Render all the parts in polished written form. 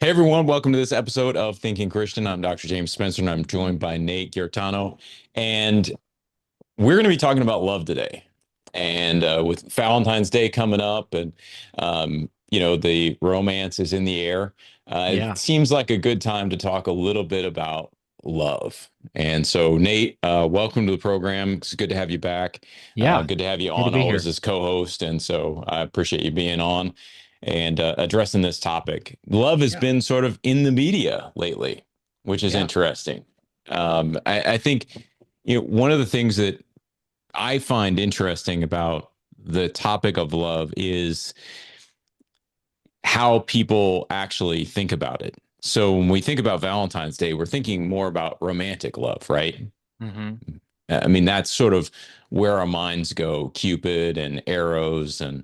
Hey everyone, welcome to this episode of Thinking Christian. I'm Dr. James Spencer and I'm joined by Nate Giarratano. And we're going to be talking about love today. And with Valentine's Day coming up and, the romance is in the air, it Yeah. seems like a good time to talk a little bit about love. And so, Nate, welcome to the program. It's good to have you back. Yeah. Good to have you Good to on be always here. as co-host. And so I appreciate you being on and addressing this topic. Love has Yeah. been sort of in the media lately, which is Yeah. interesting. I think one of the things that I find interesting about the topic of love is how people actually think about it. So when we think about Valentine's Day, we're thinking more about romantic love, right? Hmm. I mean, that's sort of where our minds go, Cupid and arrows and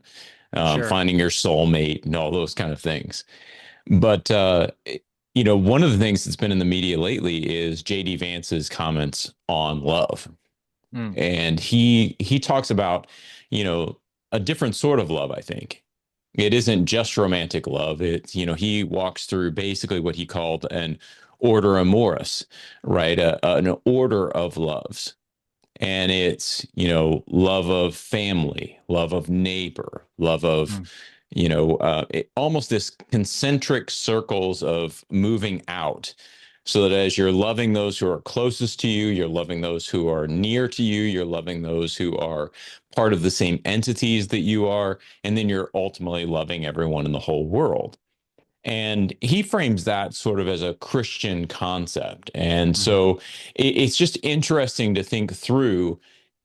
Sure. finding your soulmate and all those kind of things. But one of the things that's been in the media lately is JD Vance's comments on love. Mm. And he talks about, you know, a different sort of love, I think. It isn't just romantic love. It's, he walks through basically what he called an order amoris, right? An order of loves. And it's, love of family, love of neighbor, love of, Mm. almost this concentric circles of moving out so that as you're loving those who are closest to you, you're loving those who are near to you, you're loving those who are part of the same entities that you are, and then you're ultimately loving everyone in the whole world. And he frames that sort of as a Christian concept. And Hmm. so it's just interesting to think through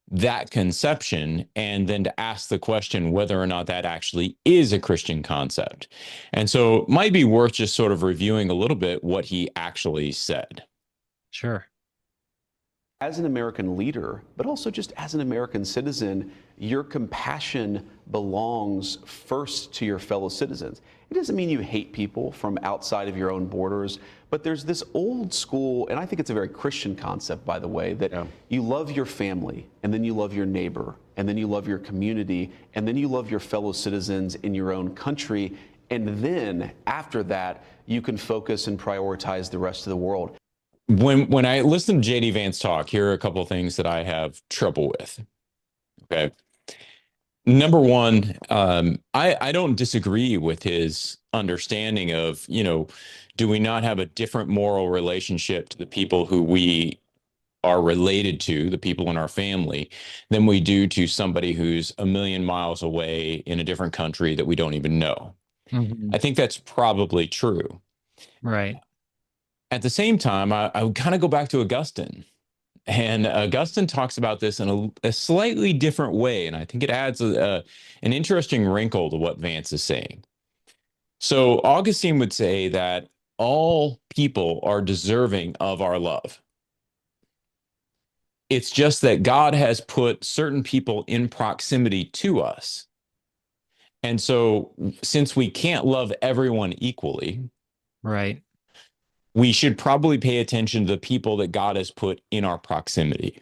that conception and then to ask the question whether or not that actually is a Christian concept. And so it might be worth just sort of reviewing a little bit what he actually said. Sure. As an American leader, but also just as an American citizen, your compassion belongs first to your fellow citizens. It doesn't mean you hate people from outside of your own borders, but there's this old school, and I think it's a very Christian concept, by the way, that Yeah. you love your family, and then you love your neighbor, and then you love your community, and then you love your fellow citizens in your own country. And then after that, you can focus and prioritize the rest of the world. When I listen to JD Vance talk, here are a couple of things that I have trouble with. Okay. Number one, I don't disagree with his understanding of, do we not have a different moral relationship to the people who we are related to, the people in our family, than we do to somebody who's a million miles away in a different country that we don't even know. Hmm. I think that's probably true. Right. At the same time, I would kind of go back to Augustine. And Augustine talks about this in a slightly different way. And I think it adds an interesting wrinkle to what Vance is saying. So Augustine would say that all people are deserving of our love. It's just that God has put certain people in proximity to us. And so, since we can't love everyone equally, Right. we should probably pay attention to the people that God has put in our proximity.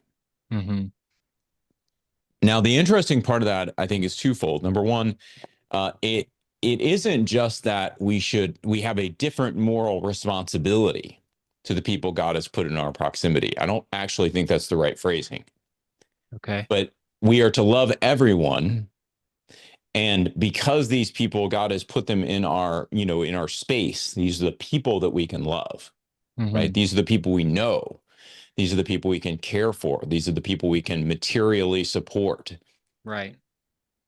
Hmm. Now, the interesting part of that, I think, is twofold. Number one, it isn't just that we have a different moral responsibility to the people God has put in our proximity. I don't actually think that's the right phrasing, Okay. but we are to love everyone. And because these people, God has put them in our, in our space, these are the people that we can love, right? Hmm. These are the people we know. These are the people we can care for. These are the people we can materially support. Right.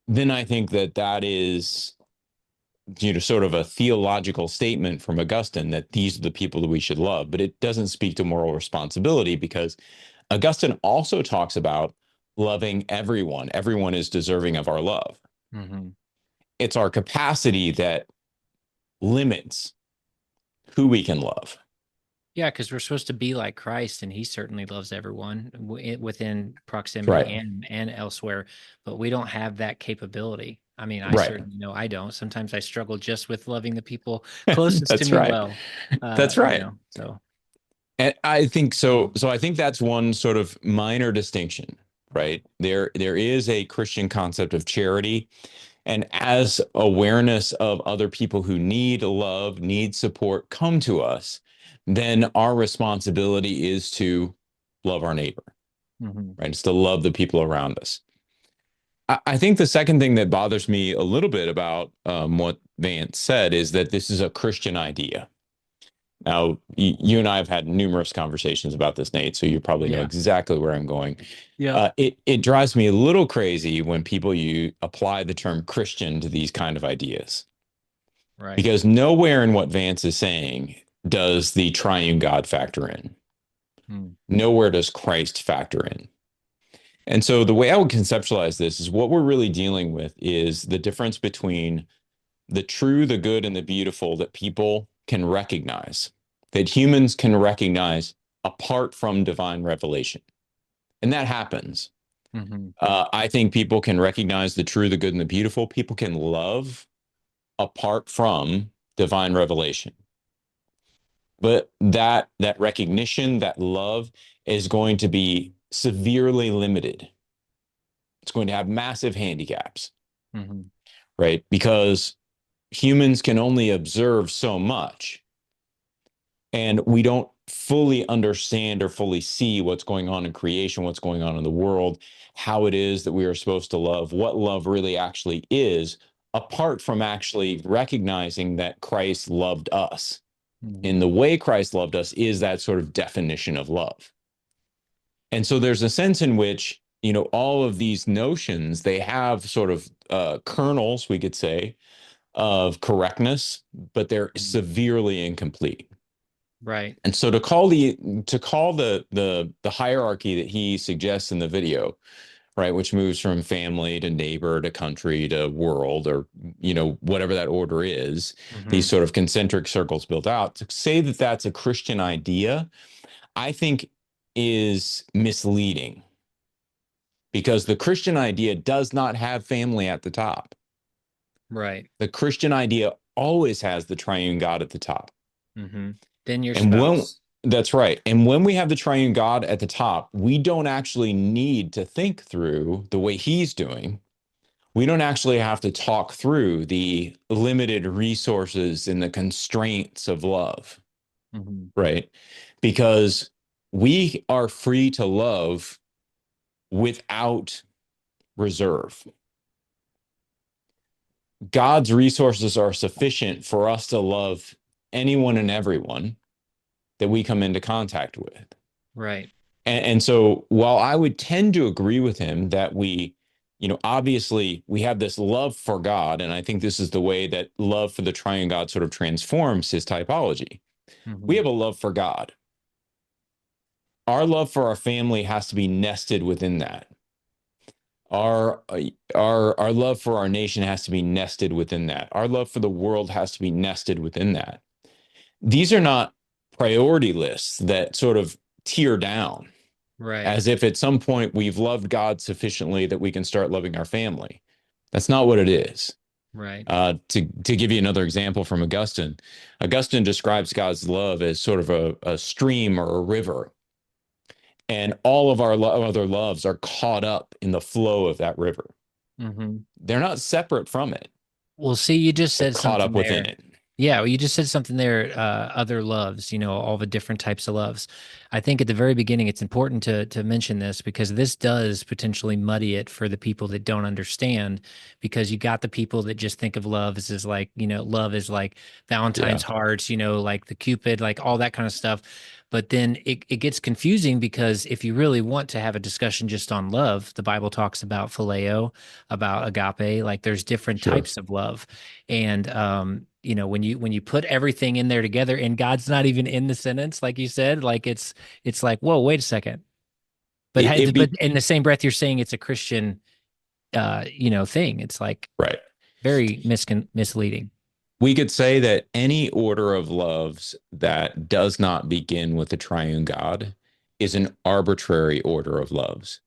Then I think that that is, sort of a theological statement from Augustine that these are the people that we should love. But it doesn't speak to moral responsibility because Augustine also talks about loving everyone. Everyone is deserving of our love. Hmm. It's our capacity that limits who we can love. Yeah, because we're supposed to be like Christ, and He certainly loves everyone within proximity Right. and elsewhere. But we don't have that capability. I mean, I Right. certainly know I don't. Sometimes I struggle just with loving the people closest to That's me right. well. That's right. So And I think so. So I think that's one sort of minor distinction, right? There is a Christian concept of charity, And as awareness of other people who need love, need support come to us, then our responsibility is to love our neighbor, right? It's to love the people around us. I think the second thing that bothers me a little bit about what Vance said is that this is a Christian idea. Now, you and I have had numerous conversations about this, Nate, so you probably know exactly where I'm going. Yeah. It drives me a little crazy when people apply the term Christian to these kind of ideas. Right. Because nowhere in what Vance is saying does the triune God factor in. Nowhere does Christ factor in. And so the way I would conceptualize this is what we're really dealing with is the difference between the true, the good, and the beautiful that people can recognize, that humans can recognize apart from divine revelation. And that happens. I think people can recognize the true, the good, and the beautiful. People can love apart from divine revelation. But that recognition, that love is going to be severely limited. It's going to have massive handicaps, right? Because humans can only observe so much, and we don't fully understand or fully see what's going on in creation, what's going on in the world, how it is that we are supposed to love, what love really actually is, apart from actually recognizing that Christ loved us. In the way Christ loved us is that sort of definition of love. And so there's a sense in which, all of these notions, they have sort of kernels, we could say, of correctness, but they're severely incomplete. Right. And so to call the hierarchy that he suggests in the video, right, which moves from family to neighbor to country to world, or whatever that order is, these sort of concentric circles built out, to say that that's a Christian idea, I think is misleading, because the Christian idea does not have family at the top. Right. The Christian idea always has the triune God at the top. Then your And spouse. that's right. And when we have the triune God at the top, we don't actually need to think through the way he's doing. We don't actually have to talk through the limited resources and the constraints of love, right? Because we are free to love without reserve. God's resources are sufficient for us to love anyone and everyone that we come into contact with. Right. And so while I would tend to agree with him that we, obviously we have this love for God, and I think this is the way that love for the triune God sort of transforms his typology. We have a love for God. Our love for our family has to be nested within that. Our love for our nation has to be nested within that. Our love for the world has to be nested within that. These are not priority lists that sort of tier down, Right. as if at some point we've loved God sufficiently that we can start loving our family. That's not what it is. Right. To give you another example from Augustine, Augustine describes God's love as sort of a stream or a river. And all of our other loves are caught up in the flow of that river. They're not separate from it. Well, see, you just They're said caught something up within there. it. Yeah, well, you just said something there, other loves, all the different types of loves. I think at the very beginning, it's important to mention this, because this does potentially muddy it for the people that don't understand, because you got the people that just think of love as like, love is like Valentine's hearts, like the Cupid, like all that kind of stuff. But then it gets confusing, because if you really want to have a discussion just on love, the Bible talks about phileo, about agape, like there's different types of love. And, when you put everything in there together, and God's not even in the sentence, like you said, like it's like, whoa, wait a second. But but in the same breath, you're saying it's a Christian, thing. It's like very misleading. We could say that any order of loves that does not begin with the triune God is an arbitrary order of loves.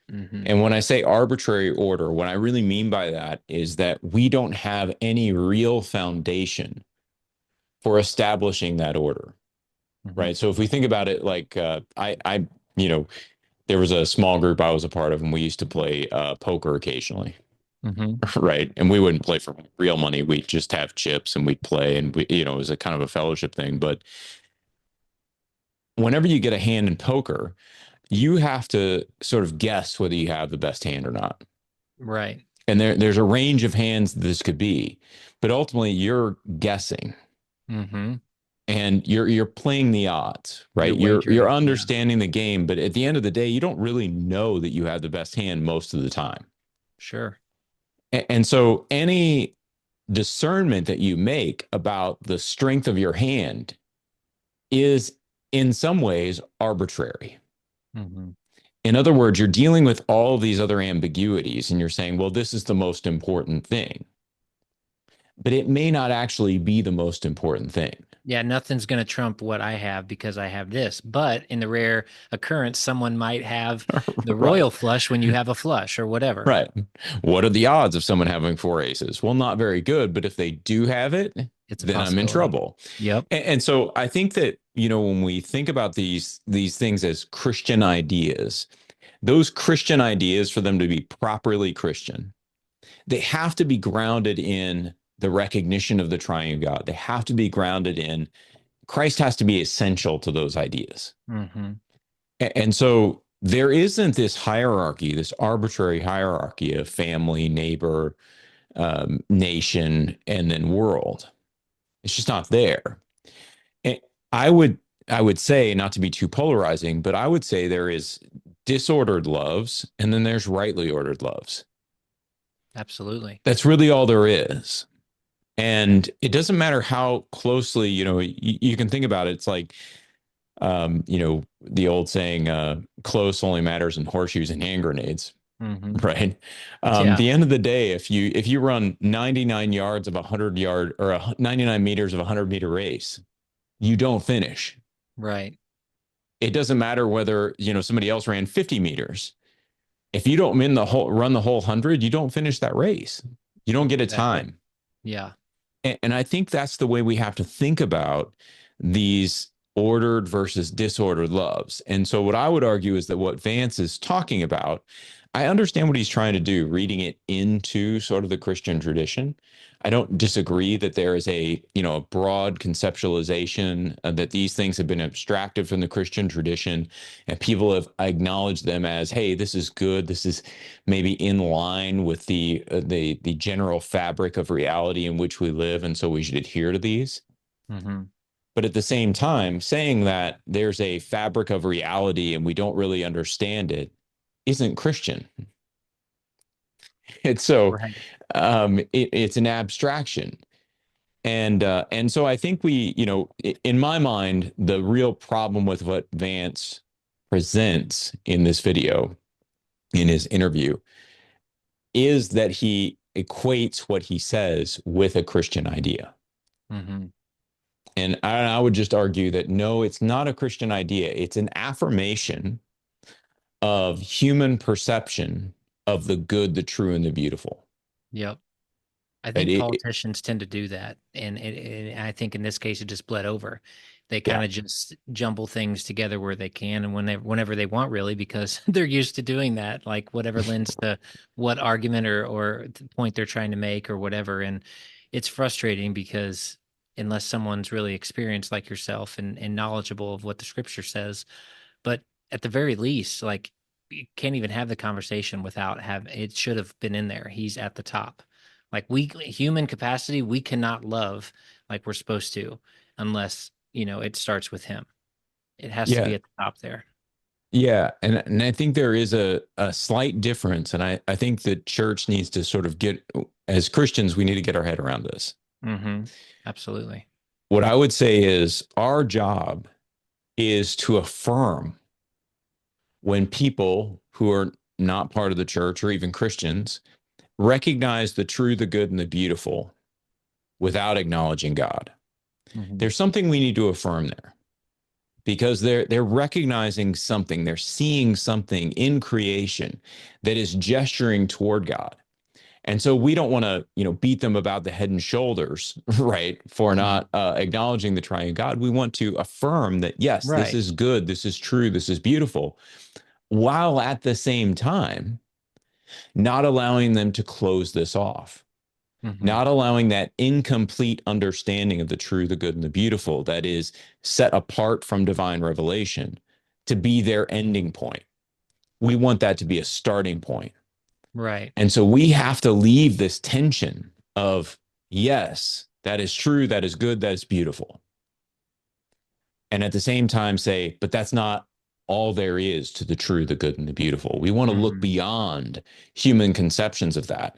And when I say arbitrary order, what I really mean by that is that we don't have any real foundation for establishing that order, right? So if we think about it, like there was a small group I was a part of, and we used to play poker occasionally, right? And we wouldn't play for real money. We'd just have chips and we'd play, and it was a kind of a fellowship thing. But whenever you get a hand in poker, you have to sort of guess whether you have the best hand or not. Right. And there's a range of hands this could be, but ultimately you're guessing. And you're playing the odds, right? You're understanding the game, but at the end of the day, you don't really know that you have the best hand most of the time. Sure. And so any discernment that you make about the strength of your hand is in some ways arbitrary. In other words, you're dealing with all these other ambiguities and you're saying, well, this is the most important thing. But it may not actually be the most important thing. Yeah, nothing's going to trump what I have because I have this. But in the rare occurrence, someone might have the royal flush when you have a flush or whatever. Right. What are the odds of someone having 4 aces? Well, not very good. But if they do have it, then I'm in trouble. Yep. And so I think that, when we think about these things as Christian ideas, those Christian ideas, for them to be properly Christian, they have to be grounded in the recognition of the triune God. They have to be grounded in Christ has to be essential to those ideas. And so there isn't this hierarchy, this arbitrary hierarchy of family, neighbor, nation, and then world. It's just not there. And I would say, not to be too polarizing, but I would say there is disordered loves and then there's rightly ordered loves. Absolutely. That's really all there is. And it doesn't matter how closely, you can think about it. It's like, the old saying, close only matters in horseshoes and hand grenades, right? The end of the day, if you run 99 yards of 100-yard or 99 meters of a 100-meter race, you don't finish. Right. It doesn't matter whether, somebody else ran 50 meters. If you don't run the whole 100, you don't finish that race. You don't get a time. Yeah. And I think that's the way we have to think about these ordered versus disordered loves. And so what I would argue is that what Vance is talking about, I understand what he's trying to do, reading it into sort of the Christian tradition. I don't disagree that there is a broad conceptualization that these things have been abstracted from the Christian tradition, and people have acknowledged them as, hey, this is good. This is maybe in line with the general fabric of reality in which we live, and so we should adhere to these. But at the same time, saying that there's a fabric of reality and we don't really understand it isn't Christian. It's so it's an abstraction. And so I think in my mind, the real problem with what Vance presents in this video, in his interview, is that he equates what he says with a Christian idea. And I would just argue that no, it's not a Christian idea. It's an affirmation of human perception of the good, the true, and the beautiful. Yep. I think politicians tend to do that. And I think in this case, it just bled over. They kind of just jumble things together where they can and whenever they want, really, because they're used to doing that, like whatever lends to what argument or point they're trying to make or whatever. And it's frustrating because unless someone's really experienced like yourself and knowledgeable of what the scripture says, but at the very least, like, you can't even have the conversation without it should have been in there. He's at the top. Like, human capacity, we cannot love like we're supposed to unless, it starts with him. It has to be at the top there. Yeah. And I think there is a slight difference. And I think the church needs to sort of as Christians, we need to get our head around this. Absolutely. What I would say is our job is to affirm when people who are not part of the church or even Christians recognize the true, the good, and the beautiful without acknowledging God. There's something we need to affirm there because they're recognizing something, they're seeing something in creation that is gesturing toward God. And so we don't want to, beat them about the head and shoulders, right, for not acknowledging the triune God. We want to affirm that, yes, this is good, this is true, this is beautiful, while at the same time not allowing them to close this off, not allowing that incomplete understanding of the true, the good, and the beautiful that is set apart from divine revelation to be their ending point. We want that to be a starting point. Right. And so we have to leave this tension of, yes, that is true, that is good, that is beautiful. And at the same time say, but that's not all there is to the true, the good, and the beautiful. We want to look beyond human conceptions of that.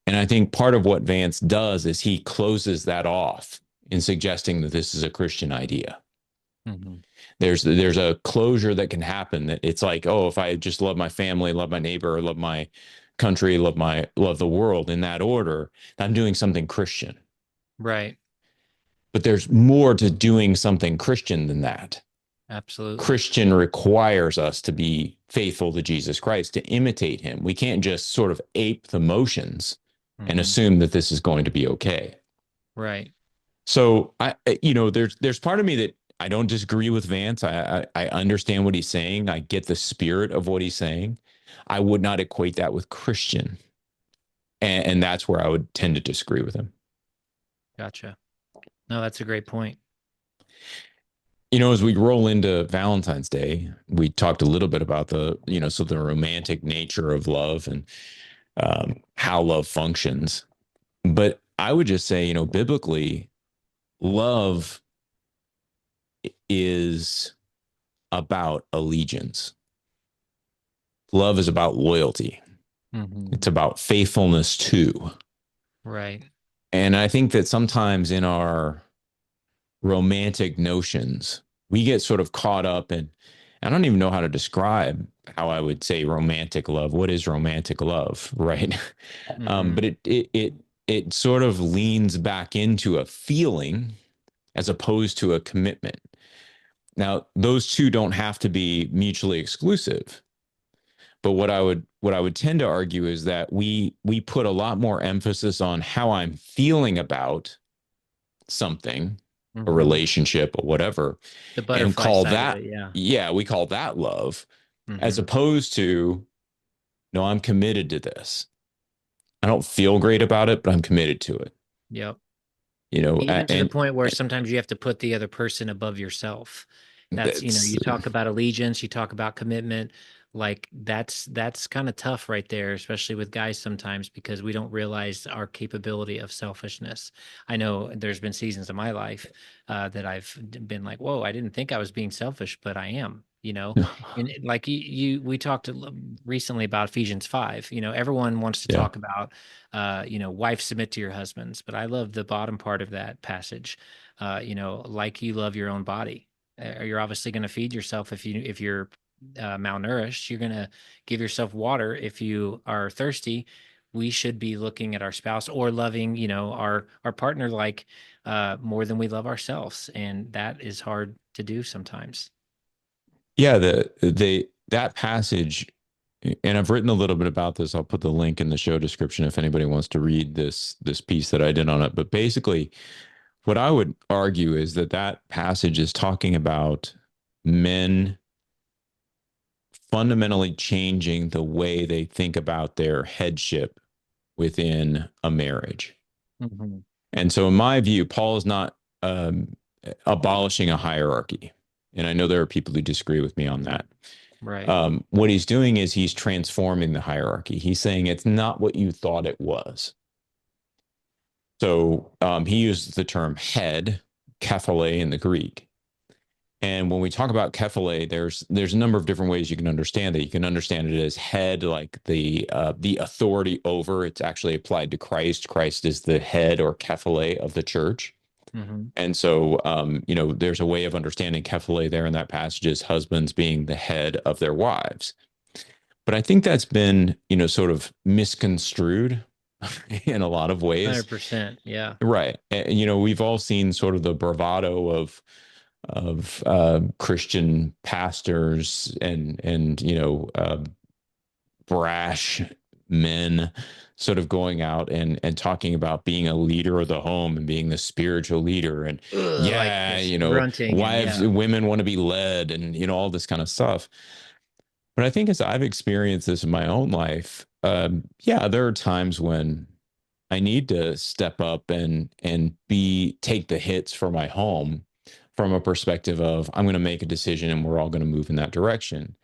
And I think part of what Vance does is he closes that off in suggesting that this is a Christian idea. There's a closure that can happen that it's like, oh, if I just love my family, love my neighbor, love my country, love the world in that order, I'm doing something Christian. Right. But there's more to doing something Christian than that. Absolutely. Christian requires us to be faithful to Jesus Christ, to imitate him. We can't just sort of ape the motions and assume that this is going to be okay. Right. So there's part of me that I don't disagree with Vance. I understand what he's saying. I get the spirit of what he's saying. I would not equate that with Christian. And that's where I would tend to disagree with him. Gotcha. No, that's a great point. As we roll into Valentine's Day, we talked a little bit about the romantic nature of love and how love functions. But I would just say, biblically, love is about allegiance. Love is about loyalty. It's about faithfulness too. Right. And I think that sometimes in our romantic notions, we get sort of caught up in, I don't even know how to describe how I would say romantic love. What is romantic love, right? But it sort of leans back into a feeling as opposed to a commitment. Now, those two don't have to be mutually exclusive. But what I would tend to argue is that we put a lot more emphasis on how I'm feeling about something, a relationship or whatever, The butterfly and call side that, of it, we call that love, as opposed to, no, I'm committed to this. I don't feel great about it, but I'm committed to it. Yep. Even to the point where sometimes you have to put the other person above yourself. That's, you talk about allegiance, you talk about commitment. Like that's kind of tough right there, especially with guys sometimes, because we don't realize our capability of selfishness. I know there's been seasons of my life that I've been like, whoa, I didn't think I was being selfish, but I am. And like we talked recently about Ephesians 5. Everyone wants to talk about, wife submit to your husbands, but I love the bottom part of that passage. Like you love your own body. You're obviously going to feed yourself if you're malnourished. You're going to give yourself water if you are thirsty. We should be looking at our spouse or loving, our partner like more than we love ourselves, and that is hard to do sometimes. Yeah, that passage, and I've written a little bit about this. I'll put the link in the show description if anybody wants to read this piece that I did on it. But basically, what I would argue is that passage is talking about men fundamentally changing the way they think about their headship within a marriage. And so in my view, Paul is not abolishing a hierarchy. And I know there are people who disagree with me on that. Right. What he's doing is he's transforming the hierarchy. He's saying it's not what you thought it was. So he uses the term head, kephale in the Greek. And when we talk about kephale, there's a number of different ways you can understand it. You can understand it as head, like the authority over. It's actually applied to Christ. Christ is the head or kephale of the church. And so, there's a way of understanding kephale there in that passage as husbands being the head of their wives. But I think that's been, sort of misconstrued in a lot of ways. 100%. Yeah. Right. And, we've all seen sort of the bravado of Christian pastors and brash men sort of going out and talking about being a leader of the home and being the spiritual leader and wives, women want to be led and all this kind of stuff. But I think as I've experienced this in my own life, Yeah, there are times when I need to step up and take the hits for my home from a perspective of I'm going to make a decision and we're all going to move in that direction.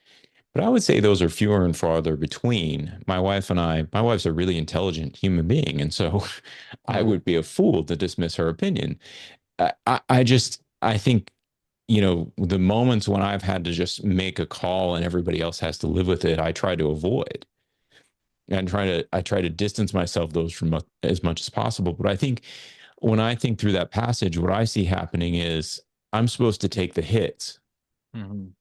But I would say those are fewer and farther between. My wife's a really intelligent human being, and so I Mhm. would be a fool to dismiss her opinion. I think, the moments when I've had to just make a call and everybody else has to live with it, I try to avoid. And I try to distance myself those from as much as possible. But I think when I think through that passage, what I see happening is I'm supposed to take the hits. Mhm.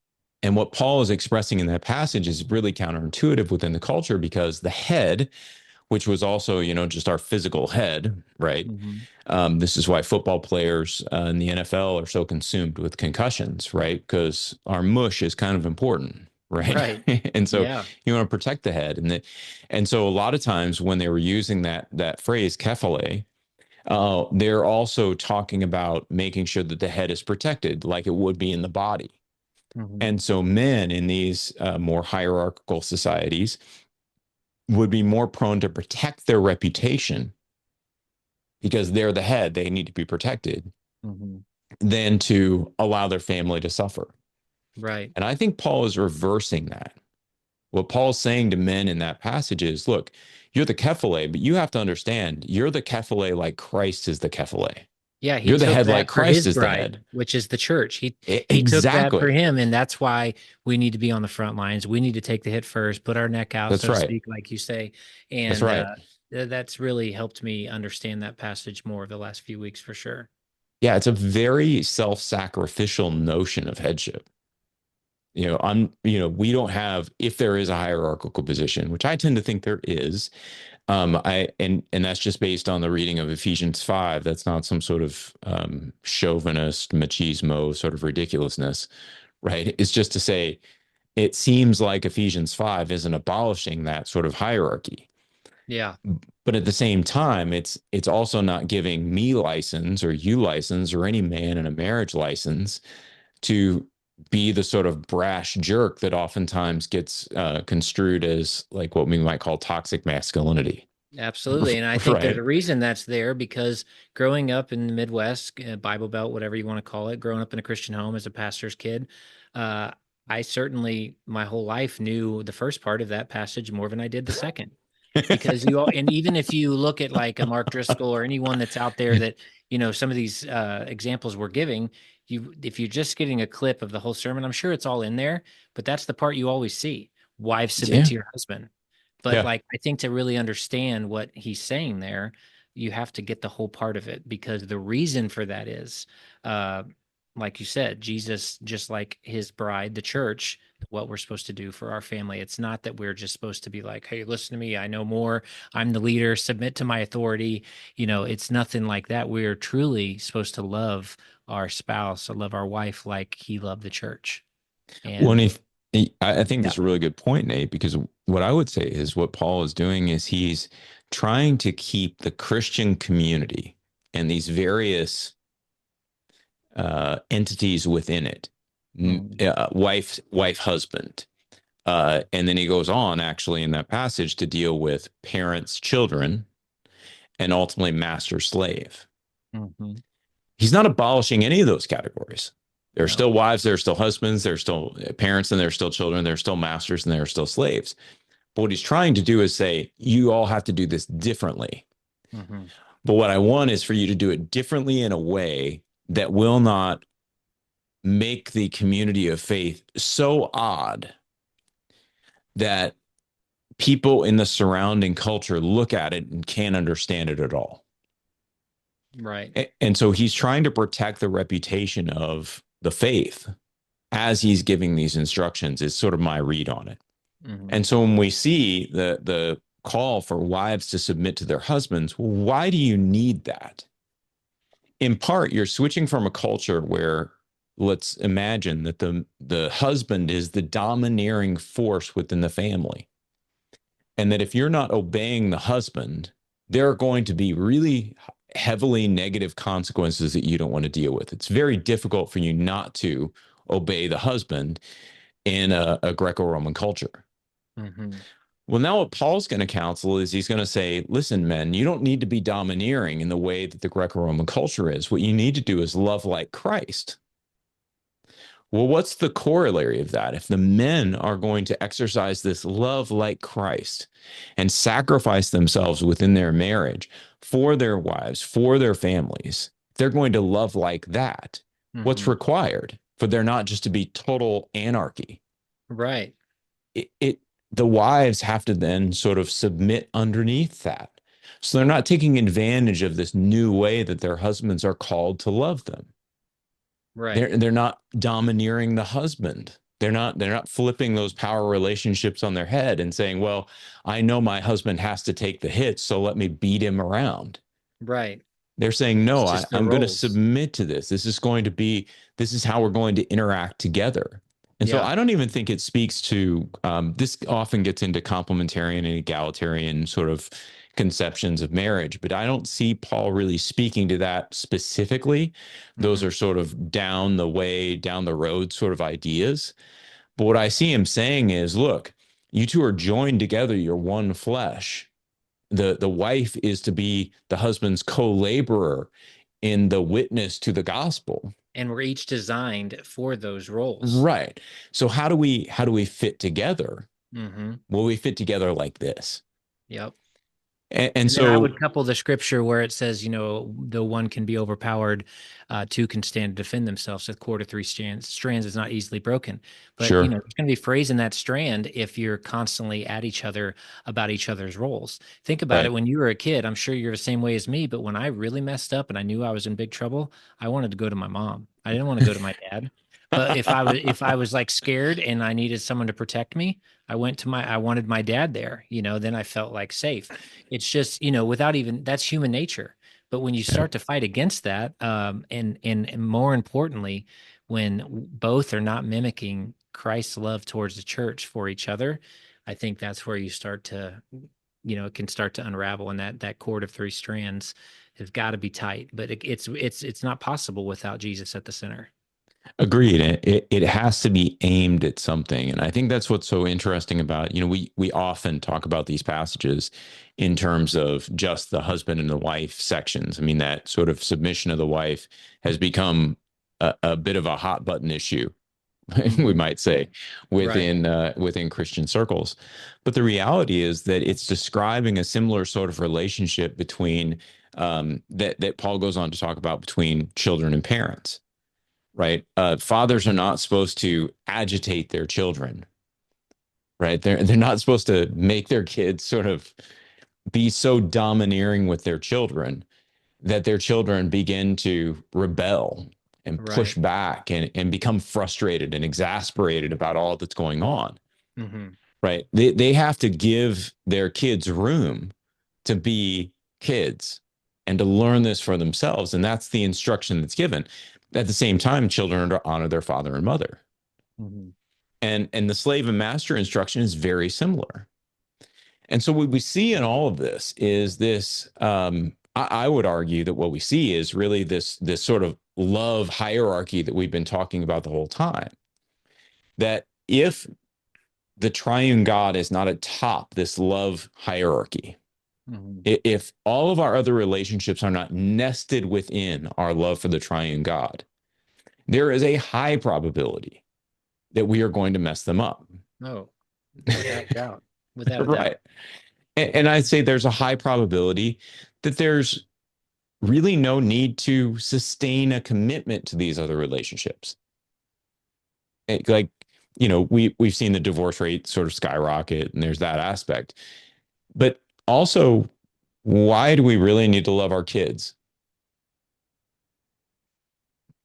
And what Paul is expressing in that passage is really counterintuitive within the culture because the head, which was also, just our physical head, right? Mhm. This is why football players in the NFL are so consumed with concussions, right? Because our mush is kind of important, right? Right. And so Yeah. you want to protect the head, and so a lot of times when they were using that phrase kephale, they're also talking about making sure that the head is protected, like it would be in the body. Mhm. And so men in these more hierarchical societies would be more prone to protect their reputation because they're the head, they need to be protected, Mhm. than to allow their family to suffer. Right. And I think Paul is reversing that. What Paul's saying to men in that passage is, look, you're the kephale, but you have to understand you're the kephale like Christ is the kephale. Yeah, he You're the took head like that for Christ his is the bride, head. which is the church. He took that for Exactly. him, and that's why we need to be on the front lines. We need to take the hit first, put our neck out, That's so to right. speak, like you say. That's And right. that's really helped me understand that passage more the last few weeks for sure. Yeah, it's a very self-sacrificial notion of headship. We don't have, if there is a hierarchical position, which I tend to think there is, and that's just based on the reading of Ephesians 5. That's not some sort of chauvinist machismo sort of ridiculousness, right? It's just to say it seems like Ephesians 5 isn't abolishing that sort of hierarchy. Yeah. But at the same time, it's also not giving me license or you license or any man in a marriage license to be the sort of brash jerk that oftentimes gets construed as like what we might call toxic masculinity. Absolutely. And I think there's Right. a reason that's there because growing up in the Midwest, Bible Belt, whatever you want to call it, growing up in a Christian home as a pastor's kid, uh, I certainly my whole life knew the first part of that passage more than I did the second. Because you all, and even if you look at like a Mark Driscoll or anyone that's out there that, some of these examples we're giving, if you're just getting a clip of the whole sermon, I'm sure it's all in there, but that's the part you always see. Wives submit Yeah. to your husband. But Yeah. like, I think to really understand what he's saying there, you have to get the whole part of it because the reason for that is, uh, like you said, Jesus, just like his bride, the church, what we're supposed to do for our family. It's not that we're just supposed to be like, hey, listen to me. I know more. I'm the leader. Submit to my authority. It's nothing like that. We're truly supposed to love our spouse or love our wife like he loved the church. Well, and And I think yeah. that's a really good point, Nate, because what I would say is what Paul is doing is he's trying to keep the Christian community and these various entities within it, Mhm. wife, husband. And then he goes on actually in that passage to deal with parents, children, and ultimately master slave. Mhm. He's not abolishing any of those categories. There are No. still wives, there are still husbands, there are still parents, and there are still children, there are still masters, and there are still slaves. But what he's trying to do is say, you all have to do this differently. Mhm. But what I want is for you to do it differently in a way that will not make the community of faith so odd that people in the surrounding culture look at it and can't understand it at all. Right. And so he's trying to protect the reputation of the faith as he's giving these instructions, is sort of my read on it. Mhm. And so when we see the call for wives to submit to their husbands, well, why do you need that? In part, you're switching from a culture where, let's imagine that the husband is the domineering force within the family. And that if you're not obeying the husband, there are going to be really heavily negative consequences that you don't want to deal with. It's very difficult for you not to obey the husband in a Greco-Roman culture. Mhm. Well, now what Paul's going to counsel is he's going to say, listen, men, you don't need to be domineering in the way that the Greco-Roman culture is. What you need to do is love like Christ. Well, what's the corollary of that? If the men are going to exercise this love like Christ and sacrifice themselves within their marriage for their wives, for their families, they're going to love like that. What's required for there not just to be total anarchy? Right. The wives have to then sort of submit underneath that. So they're not taking advantage of this new way that their husbands are called to love them. Right. They're not domineering the husband. They're not flipping those power relationships on their head and saying, well, I know my husband has to take the hits, so let me beat him around. Right. They're saying, no, It's just the I'm going to roles. submit to this. This is how we're going to interact together. And so Yeah. I don't even think it speaks to, this often gets into complementarian and egalitarian sort of conceptions of marriage, but I don't see Paul really speaking to that specifically. Those are sort of down the road sort of ideas. But what I see him saying is, look, you two are joined together, you're one flesh. The wife is to be the husband's co-laborer in the witness to the gospel. And we're each designed for those roles. Right. So how do we fit together? Mm-hmm. Well, we fit together like this. Yep. And then I so would couple the scripture where it says, though one can be overpowered, two can stand to defend themselves. A cord of three strands is not easily broken. But, sure. there's going to be phrase in that strand if you're constantly at each other about each other's roles. Think about it. Right. When you were a kid, I'm sure you're the same way as me. But when I really messed up and I knew I was in big trouble, I wanted to go to my mom. I didn't want to go to my dad. But if I was like scared and I needed someone to protect me, I wanted my dad there, then I felt like safe. It's just, without even, that's human nature. But when you start to fight against that, and more importantly, when both are not mimicking Christ's love towards the church for each other, I think that's where you start to, it can start to unravel, and that cord of three strands has got to be tight. But it's not possible without Jesus at the center. Agreed. It has to be aimed at something. And I think that's what's so interesting about, we often talk about these passages in terms of just the husband and the wife sections. I mean, that sort of submission of the wife has become a bit of a hot button issue, we might say, within Christian circles. But the reality is that it's describing a similar sort of relationship between, that Paul goes on to talk about, between children and parents. Right. Fathers are not supposed to agitate their children. Right. They're not supposed to make their kids sort of be so domineering with their children that their children begin to rebel and push back and become frustrated and exasperated about all that's going on. Right. They have to give their kids room to be kids and to learn this for themselves. And that's the instruction that's given. At the same time, children are to honor their father and mother. And the slave and master instruction is very similar. And so what we see in all of this is this, I would argue that what we see is really this sort of love hierarchy that we've been talking about the whole time. That if the triune God is not atop this love hierarchy, if all of our other relationships are not nested within our love for the triune God, there is a high probability that we are going to mess them up. Oh, without doubt. Without right. doubt. And I'd say there's a high probability that there's really no need to sustain a commitment to these other relationships. Like, we've seen the divorce rate sort of skyrocket, and there's that aspect. But also, why do we really need to love our kids?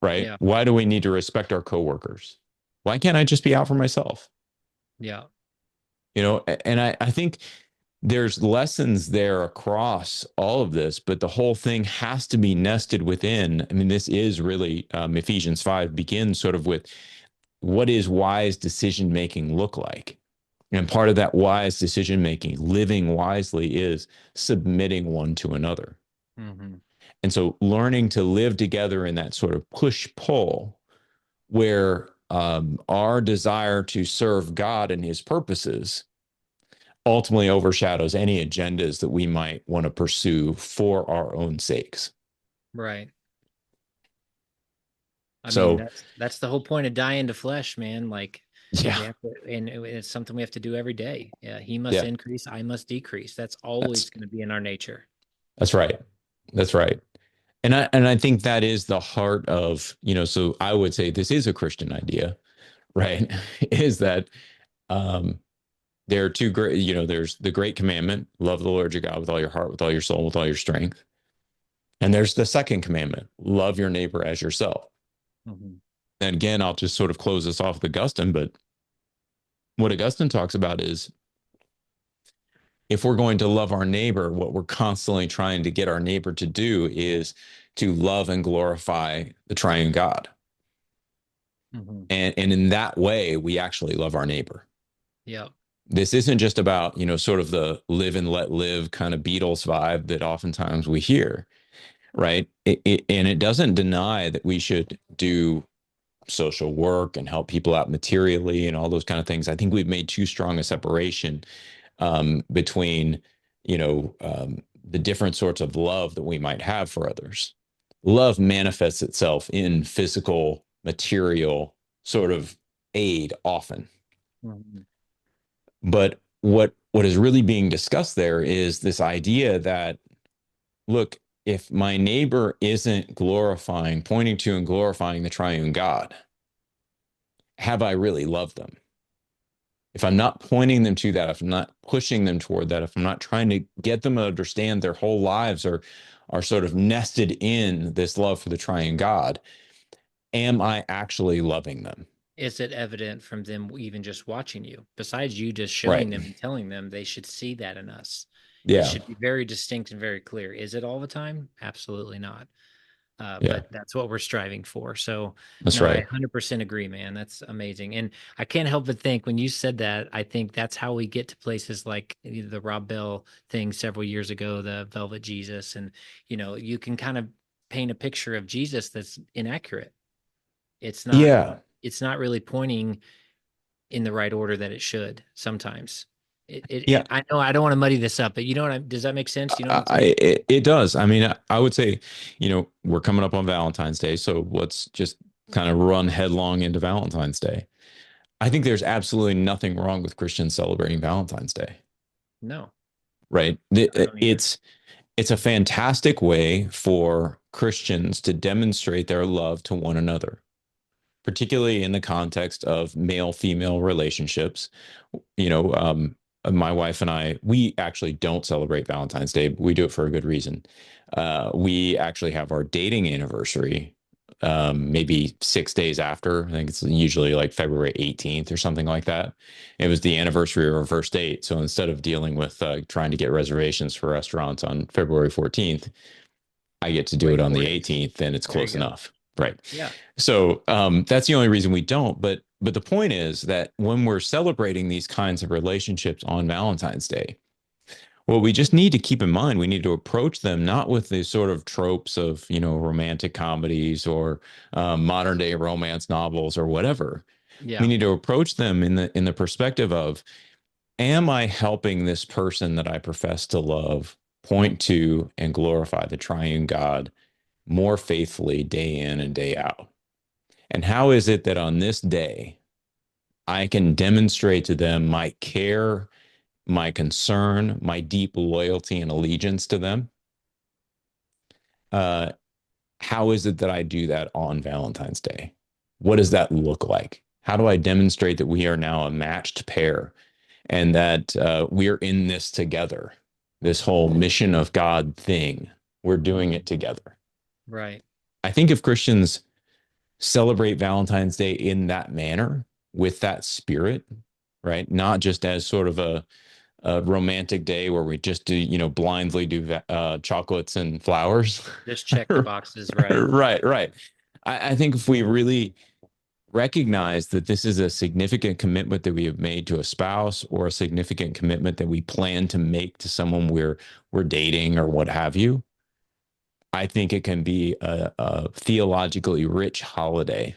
Right? Yeah. Why do we need to respect our coworkers? Why can't I just be out for myself? Yeah. And I think there's lessons there across all of this, but the whole thing has to be nested within. I mean, this is really, Ephesians 5 begins sort of with, what is wise decision making look like? And part of that wise decision making, living wisely, is submitting one to another. And so learning to live together in that sort of push-pull, where our desire to serve God and his purposes ultimately overshadows any agendas that we might want to pursue for our own sakes. Right. I mean, So, that's the whole point of dying to flesh, man. Like yeah, we have to, and it's something we have to do every day. Yeah, he must yeah, increase, I must decrease. That's that's always going to be in our nature. that's right. That's right. And I think that is the heart of, so I would say this is a Christian idea, right? Is that um there are two great, there's the great commandment, love the Lord your God with all your heart, with all your soul, with all your strength. And there's the second commandment, love your neighbor as yourself. Mhm. And again, I'll just sort of close this off with Augustine, but what Augustine talks about is if we're going to love our neighbor, what we're constantly trying to get our neighbor to do is to love and glorify the triune God. Mhm. And in that way, we actually love our neighbor. Yeah. This isn't just about, sort of the live and let live kind of Beatles vibe that oftentimes we hear, right? And it doesn't deny that we should do social work and help people out materially and all those kind of things. I think we've made too strong a separation between, the different sorts of love that we might have for others. Love manifests itself in physical, material sort of aid often. Mhm. But what is really being discussed there is this idea that, look, if my neighbor isn't pointing to and glorifying the triune God, have I really loved them? If I'm not pointing them to that, if I'm not pushing them toward that, if I'm not trying to get them to understand their whole lives are sort of nested in this love for the triune God, am I actually loving them? Is it evident from them even just watching you? Besides you just showing Right. them and telling them, they should see that in us. It Yeah. should be very distinct and very clear. Is it all the time? Absolutely not. Yeah. But that's what we're striving for. So, That's no, I right. 100% agree, man. That's amazing. And I can't help but think when you said that, I think that's how we get to places like the Rob Bell thing several years ago, the Velvet Jesus. And, you can kind of paint a picture of Jesus that's inaccurate. It's not, Yeah. it's not really pointing in the right order that it should sometimes. Yeah. I know I don't want to muddy this up, but does that make sense? You know what I'm saying? It does. I mean, I would say, we're coming up on Valentine's Day, so let's just kind of run headlong into Valentine's Day. I think there's absolutely nothing wrong with Christians celebrating Valentine's Day, No, right? I don't either. It's a fantastic way for Christians to demonstrate their love to one another, particularly in the context of male-female relationships. You know, my wife and I, we actually don't celebrate Valentine's Day, but we do it for a good reason. We actually have our dating anniversary maybe 6 days after. I think it's usually like February 18th or something like that. It was the anniversary of our first date. So instead of dealing with trying to get reservations for restaurants on February 14th, I get to do it Wait on 4 the days. 18th, and it's There you close go. enough. Right. Yeah. So that's the only reason we don't. But the point is that when we're celebrating these kinds of relationships on Valentine's Day, well, we just need to keep in mind we need to approach them not with the sort of tropes of romantic comedies or modern day romance novels or whatever. We Yeah. need to approach them in the perspective of, am I helping this person that I profess to love point to and glorify the triune God more faithfully day in and day out? And how is it that on this day, I can demonstrate to them my care, my concern, my deep loyalty and allegiance to them? Uh, how is it that I do that on Valentine's Day? What does that look like? How do I demonstrate that we are now a matched pair and that we're in this together? This whole mission of God thing, we're doing it together. Right. I think if Christians celebrate Valentine's Day in that manner, with that spirit, right? Not just as sort of a romantic day where we just do, blindly do chocolates and flowers. Just check the boxes. Right. Right, right. I think if we really recognize that this is a significant commitment that we have made to a spouse or a significant commitment that we plan to make to someone we're dating or what have you, I think it can be a theologically rich holiday,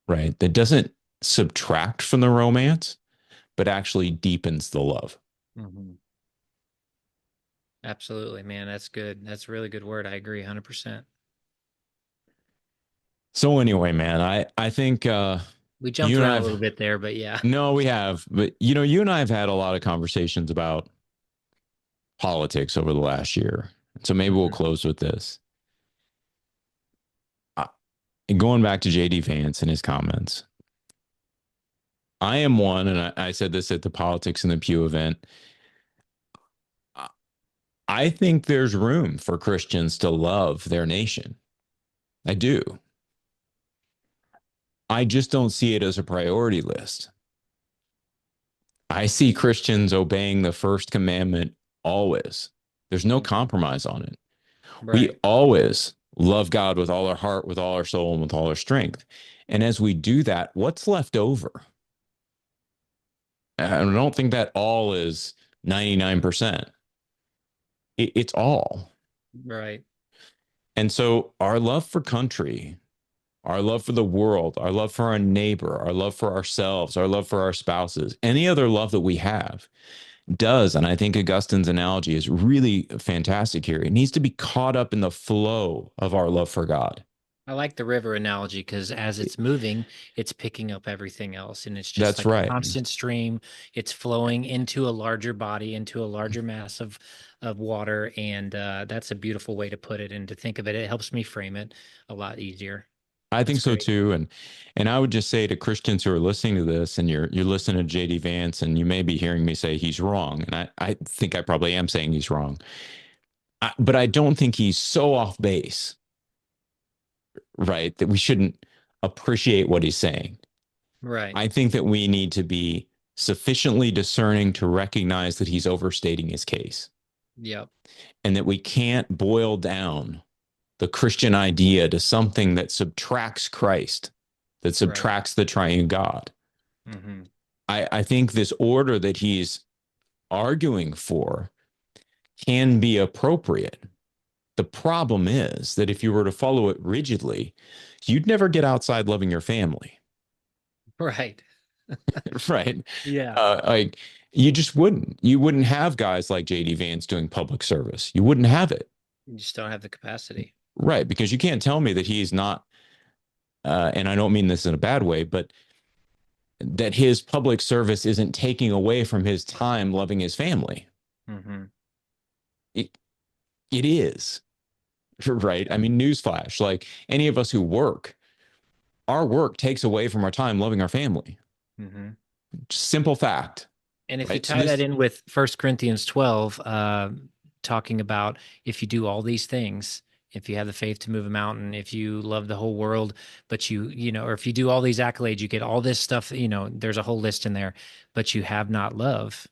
right? That doesn't subtract from the romance, but actually deepens the love. Hmm. Absolutely, man. That's good. That's a really good word. I agree 100%. So anyway, man, I think We jumped you and I around a have little bit there, but yeah. no, we have, but you and I have had a lot of conversations about politics over the last year. So maybe we'll Mhm. close with this. Uh, Going back to JD Vance and his comments, I am one, and I said this at the Politics in the Pew event. I think there's room for Christians to love their nation. I do. I just don't see it as a priority list. I see Christians obeying the first commandment always. There's no Mhm. compromise on it. We Right. always love God with all our heart, with all our soul, and with all our strength. And as we do that, what's left over? I don't think that all is 99%. It's all. Right. And so our love for country, our love for the world, our love for our neighbor, our love for ourselves, our love for our spouses, any other love that we have does, and I think Augustine's analogy is really fantastic here. It needs to be caught up in the flow of our love for God. I like the river analogy because as it's moving, it's picking up everything else. And it's just That's like a right. constant stream. It's flowing into a larger body, into a larger mass of water. And that's a beautiful way to put it and to think of it. It helps me frame it a lot easier. I That's think so great. too. And I would just say to Christians who are listening to this and you're listening to JD Vance and you may be hearing me say he's wrong. And I think I probably am saying he's wrong. But I don't think he's so off base, right, that we shouldn't appreciate what he's saying. Right. I think that we need to be sufficiently discerning to recognize that he's overstating his case Yep. and that we can't boil down the Christian idea to something that subtracts Christ, that Right. subtracts the triune God. Hmm. I think this order that he's arguing for can be appropriate. The problem is that if you were to follow it rigidly, you'd never get outside loving your family, Right. right? Yeah. Like you just wouldn't. You wouldn't have guys like JD Vance doing public service. You wouldn't have it, You just don't have the capacity. right? Because you can't tell me that he's not. And I don't mean this in a bad way, but that his public service isn't taking away from his time loving his family. Hmm. It, it is, right? I mean, newsflash, like any of us who work, our work takes away from our time loving our family. Hmm. Simple fact, And if you right? So tie that this, in with 1 Corinthians 12, talking about if you do all these things, if you have the faith to move a mountain, if you love the whole world, but or if you do all these accolades, you get all this stuff, there's a whole list in there, but you have not love,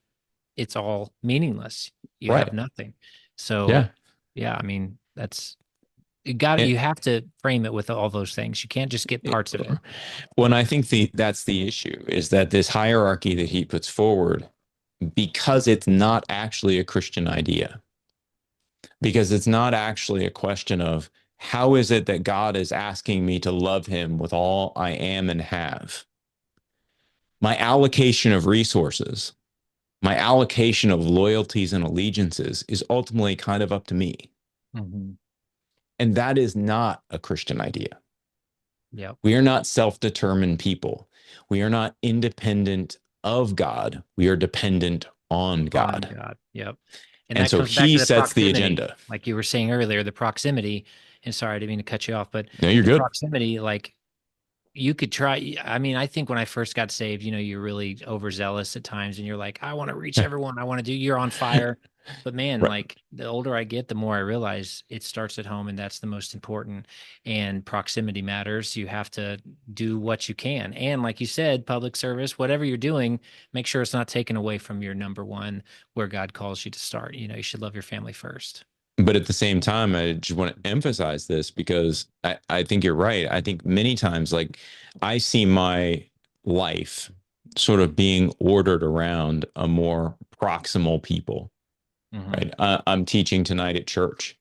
it's all meaningless. You have right. nothing. So, Yeah. yeah, I mean, And, you have to frame it with all those things. You can't just get parts of it. well, and I think that's the issue is that this hierarchy that he puts forward, because it's not actually a Christian idea, because it's not actually a question of how is it that God is asking me to love him with all I am and have? My allocation of resources, my allocation of loyalties and allegiances is ultimately kind of up to me. Hmm. And that is not a Christian idea. Yep. We are not self determined people. We are not independent of God. We are dependent on On God. God. Yep. And And that so comes back he to the sets the proximity, agenda. like you were saying earlier, the proximity. And sorry, I didn't mean to cut you off, but No, you're the good. proximity, like you could try. I mean, I think when I first got saved, you're really overzealous at times and you're like, I want to reach everyone. I want to you're on fire. But man, Right. like the older I get, the more I realize it starts at home and that's the most important. And proximity matters. You have to do what you can. And like you said, public service, whatever you're doing, make sure it's not taken away from your number one where God calls you to start. You should love your family first. But at the same time, I just want to emphasize this because I think you're right. I think many times, like, I see my life sort of being ordered around a more proximal people, Hmm. right? I'm teaching tonight at church,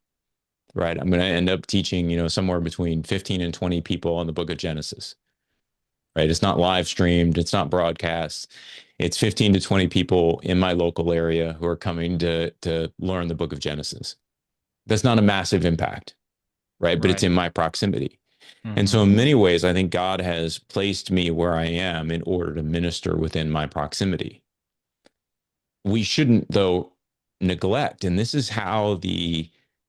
right? I'm going to end up teaching, somewhere between 15 and 20 people on the book of Genesis. right? It's not live streamed. It's not broadcast. It's 15 to 20 people in my local area who are coming to learn the book of Genesis. That's not a massive impact, right? But it's Right. in my proximity. And so Mm-hmm. in many ways, I think God has placed me where I am in order to minister within my proximity. We shouldn't, though, neglect, and this is how the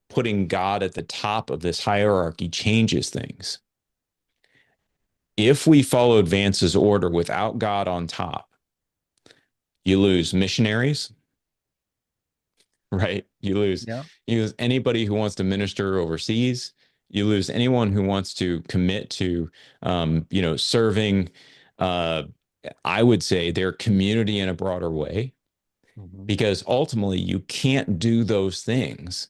putting God at the top of this hierarchy changes things. If we followed Vance's order without God on top, you lose missionaries, right? Yeah. You lose anybody who wants to minister overseas. You lose anyone who wants to commit to serving I would say their community in a broader way, Mm-hmm. because ultimately you can't do those things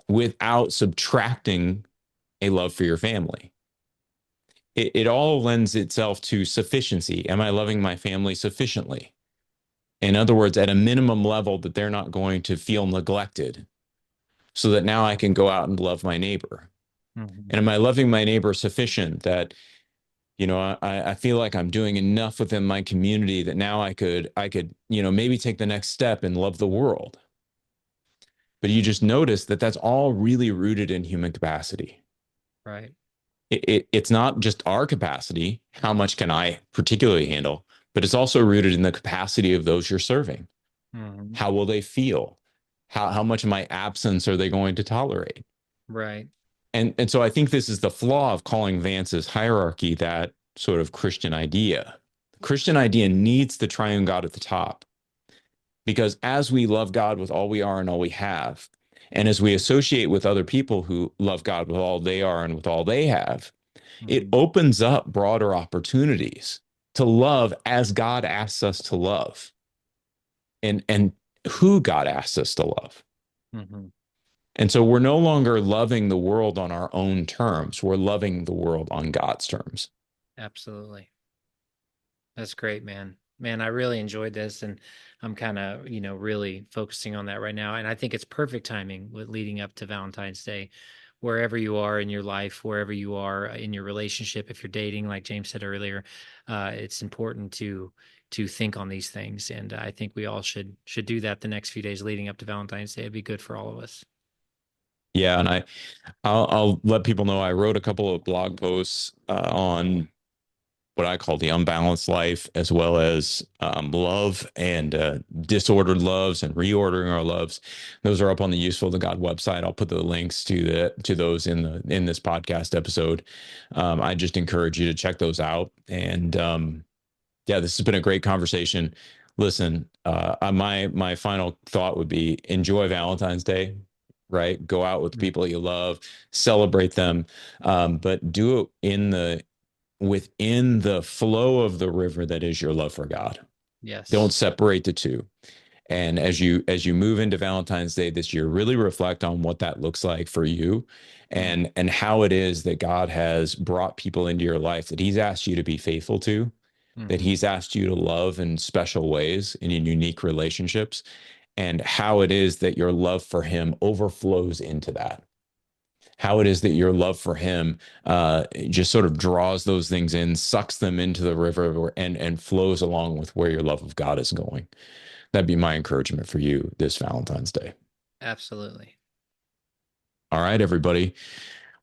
without subtracting a love for your family. It all lends itself to sufficiency. Am I loving my family sufficiently? In other words, at a minimum level that they're not going to feel neglected, so that now I can go out and love my neighbor. Mm-hmm. And am I loving my neighbor sufficient that, I feel like I'm doing enough within my community that now I could, maybe take the next step and love the world. But you just notice that that's all really rooted in human capacity. Right. It's not just our capacity. How much can I particularly handle? But it's also rooted in the capacity of those you're serving. Mm-hmm. How will they feel? How much of my absence are they going to tolerate? Right. And so I think this is the flaw of calling Vance's hierarchy that sort of Christian idea. The Christian idea needs the triune God at the top, because as we love God with all we are and all we have, and as we associate with other people who love God with all they are and with all they have, it Mm-hmm. opens up broader opportunities to love as God asks us to love, and who God asks us to love. Mm-hmm. And so we're no longer loving the world on our own terms. We're loving the world on God's terms. Absolutely. That's great, man. Man, I really enjoyed this, and I'm kind of, really focusing on that right now. And I think it's perfect timing with leading up to Valentine's Day. Wherever you are in your life, wherever you are in your relationship, if you're dating, like James said earlier, it's important to think on these things. And I think we all should do that the next few days leading up to Valentine's Day. It'd be good for all of us. Yeah, and I'll let people know I wrote a couple of blog posts on what I call the unbalanced life, as well as love and disordered loves and reordering our loves. Those are up on the Useful to God website. I'll put the links to those in this podcast episode. I just encourage you to check those out. And yeah, this has been a great conversation. Listen, my final thought would be enjoy Valentine's Day. Right, go out with the Mm. people you love, celebrate them, but do it within the flow of the river that is your love for God. Don't Yes. separate the two. And as you move into Valentine's Day this year, really reflect on what that looks like for you, Mm. and how it is that God has brought people into your life that he's asked you to be faithful to, that Hmm. he's asked you to love in special ways and in unique relationships, and how it is that your love for him overflows into that, how it is that your love for him just sort of draws those things in, sucks them into the river, and flows along with where your love of God is going. That'd be my encouragement for you this Valentine's Day. Absolutely. All right, everybody.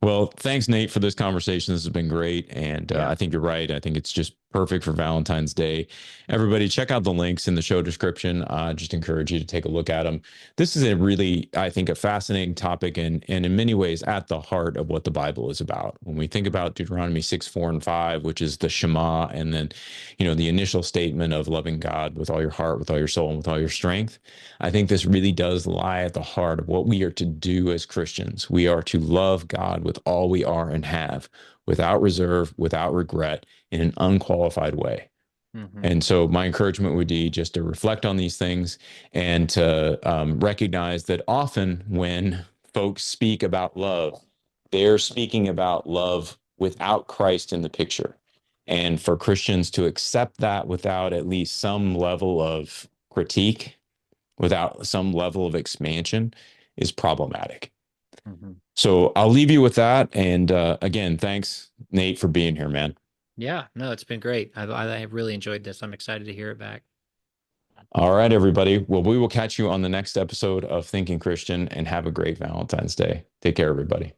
Well, thanks, Nate, for this conversation. This has been great. And Yeah. I think you're right. I think it's just perfect for Valentine's Day. Everybody, check out the links in the show description. I just encourage you to take a look at them. This is a really, I think, a fascinating topic, and in many ways at the heart of what the Bible is about. When we think about Deuteronomy 6, 4, and 5, which is the Shema, and then, the initial statement of loving God with all your heart, with all your soul, and with all your strength, I think this really does lie at the heart of what we are to do as Christians. We are to love God with all we are and have, without reserve, without regret, in an unqualified way. Hmm. And so my encouragement would be just to reflect on these things, and to recognize that often when folks speak about love, they're speaking about love without Christ in the picture. And for Christians to accept that without at least some level of critique, without some level of expansion, is problematic. Hmm. So I'll leave you with that. And again, thanks, Nate, for being here, man. Yeah, no, it's been great. I really enjoyed this. I'm excited to hear it back. All right, everybody. Well, we will catch you on the next episode of Thinking Christian, and have a great Valentine's Day. Take care, everybody.